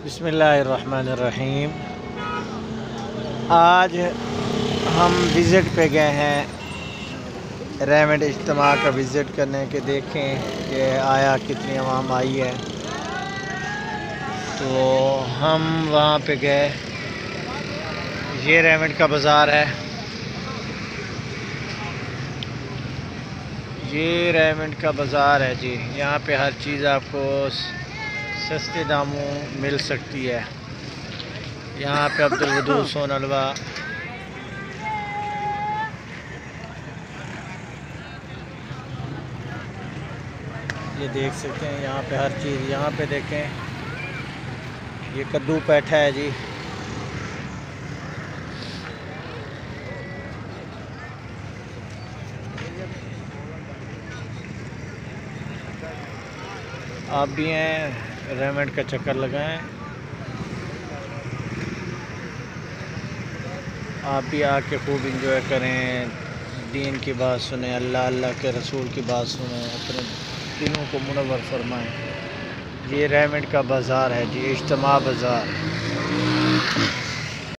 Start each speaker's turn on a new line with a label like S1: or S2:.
S1: बिस्मिल्लाहिर्रहमानिर्रहीम। आज हम विज़िट पे गए हैं रेमंड इज्तिमा का विज़िट करने के, देखें कि आया कितनी आवाम आई है। तो हम वहाँ पे गए। ये रेमंड का बाज़ार है, ये रेमंड का बाज़ार है जी। यहाँ पे हर चीज़ आपको सस्ते दामों मिल सकती है। यहाँ पे अब्दुल वदूद सोन हलवा, ये देख सकते हैं। यहाँ पे हर चीज़, यहाँ पे देखें, ये कद्दू पैठा है जी। आप भी हैं, रेमंड का चक्कर लगाएं। आप भी आके खूब इंजॉय करें, दीन की बात सुने, अल्लाह अल्लाह के रसूल की बात सुने, अपने दिलों को मुनव्वर फरमाएं। ये रेमंड का बाज़ार है जी, इज्तिमा बाज़ार।